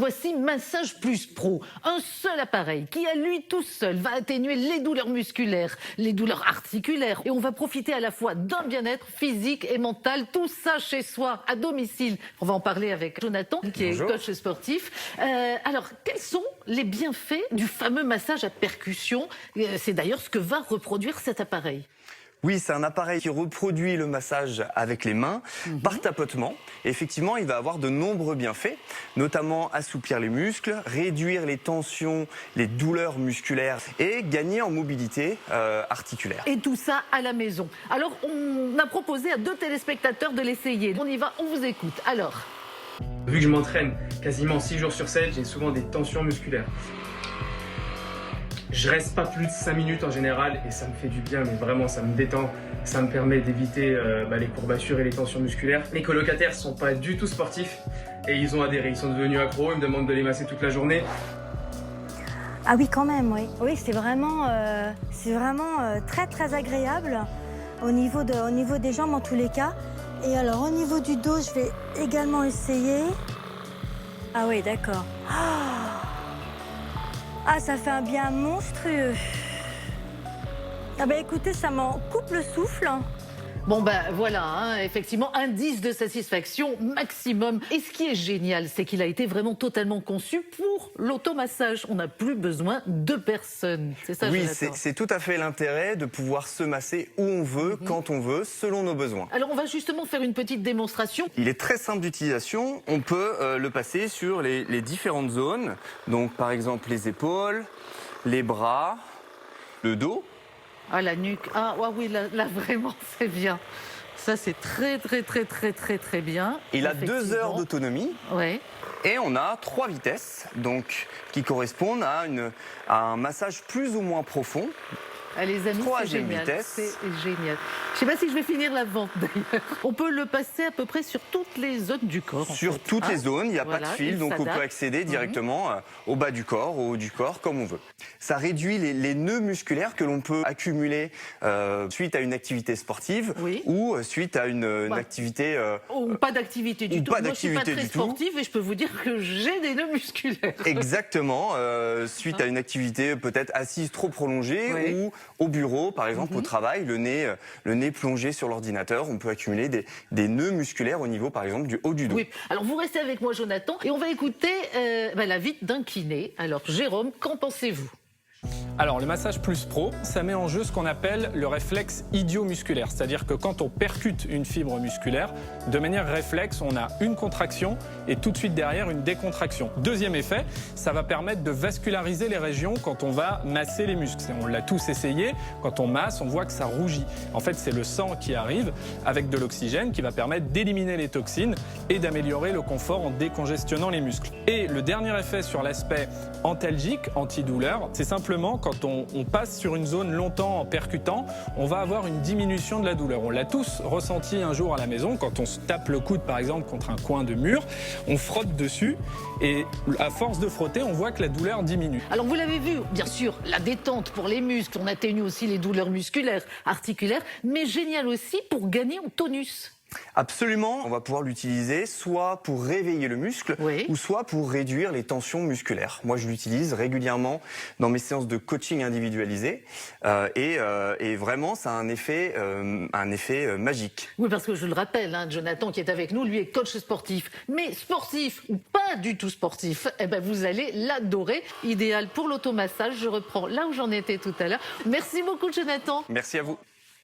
Voici Massage Plus Pro, un seul appareil qui à lui tout seul va atténuer les douleurs musculaires, les douleurs articulaires et on va profiter à la fois d'un bien-être physique et mental, tout ça chez soi, à domicile. On va en parler avec Jonathan qui est coach sportif. Alors, quels sont les bienfaits du fameux massage à percussion? C'est d'ailleurs ce que va reproduire cet appareil. Oui, c'est un appareil qui reproduit le massage avec les mains par tapotement. Et effectivement, il va avoir de nombreux bienfaits, notamment assouplir les muscles, réduire les tensions, les douleurs musculaires et gagner en mobilité articulaire. Et tout ça à la maison. Alors, on a proposé à 2 téléspectateurs de l'essayer. On y va, on vous écoute. Alors. Vu que je m'entraîne quasiment 6 jours sur 7, j'ai souvent des tensions musculaires. Je reste pas plus de 5 minutes en général et ça me fait du bien, mais vraiment ça me détend, ça me permet d'éviter les courbatures et les tensions musculaires. Mes colocataires sont pas du tout sportifs et ils ont adhéré, ils sont devenus accros, ils me demandent de les masser toute la journée. Ah oui, quand même, oui. Oui, c'est vraiment très très agréable au niveau des jambes en tous les cas. Et alors au niveau du dos, je vais également essayer. Ah oui, d'accord. Ah, ça fait un bien monstrueux. Ah ben écoutez, ça m'en coupe le souffle. Bon ben voilà, hein, effectivement, indice de satisfaction maximum. Et ce qui est génial, c'est qu'il a été vraiment totalement conçu pour l'automassage. On n'a plus besoin de personne. C'est ça, oui, Jonathan. c'est tout à fait l'intérêt de pouvoir se masser où on veut, quand on veut, selon nos besoins. Alors on va justement faire une petite démonstration. Il est très simple d'utilisation. On peut le passer sur les différentes zones. Donc par exemple les épaules, les bras, le dos. Ah, la nuque. Ah oui, là vraiment, c'est bien. Ça, c'est très bien. Il a 2 heures d'autonomie. Ouais. Et on a 3 vitesses, donc qui correspondent à un massage plus ou moins profond. Ah, les amis, c'est génial. C'est génial. Je ne sais pas si je vais finir la vente d'ailleurs. On peut le passer à peu près sur toutes les zones du corps. Sur toutes les zones, il n'y a pas de fil, donc on peut accéder directement au bas du corps, au haut du corps, comme on veut. Ça réduit les nœuds musculaires que l'on peut accumuler suite à une activité sportive ou suite à une activité... ou pas d'activité du tout. Moi, je ne suis pas très sportive et je peux vous dire que j'ai des nœuds musculaires. Exactement, suite à une activité peut-être assise trop prolongée ou au bureau, par exemple, au travail, le nez plongé sur l'ordinateur, on peut accumuler des nœuds musculaires au niveau, par exemple, du haut du dos. Oui, alors vous restez avec moi, Jonathan, et on va écouter la visite d'un kiné. Alors, Jérôme, qu'en pensez-vous ? Alors, le massage plus pro, ça met en jeu ce qu'on appelle le réflexe idiomusculaire. C'est-à-dire que quand on percute une fibre musculaire, de manière réflexe, on a une contraction et tout de suite derrière une décontraction. Deuxième effet, ça va permettre de vasculariser les régions quand on va masser les muscles. On l'a tous essayé, quand on masse, on voit que ça rougit. En fait, c'est le sang qui arrive avec de l'oxygène qui va permettre d'éliminer les toxines et d'améliorer le confort en décongestionnant les muscles. Et le dernier effet sur l'aspect antalgique, antidouleur, c'est simplement quand on passe sur une zone longtemps en percutant, on va avoir une diminution de la douleur. On l'a tous ressenti un jour à la maison, quand on se tape le coude par exemple contre un coin de mur, on frotte dessus et à force de frotter, on voit que la douleur diminue. Alors vous l'avez vu, bien sûr, la détente pour les muscles, on atténue aussi les douleurs musculaires, articulaires, mais génial aussi pour gagner en tonus. Absolument, on va pouvoir l'utiliser soit pour réveiller le muscle ou soit pour réduire les tensions musculaires. Moi, je l'utilise régulièrement dans mes séances de coaching individualisé et vraiment, ça a un effet magique. Oui, parce que je le rappelle, Jonathan qui est avec nous, lui est coach sportif. Mais sportif ou pas du tout sportif, vous allez l'adorer. Idéal pour l'automassage. Je reprends là où j'en étais tout à l'heure. Merci beaucoup, Jonathan. Merci à vous.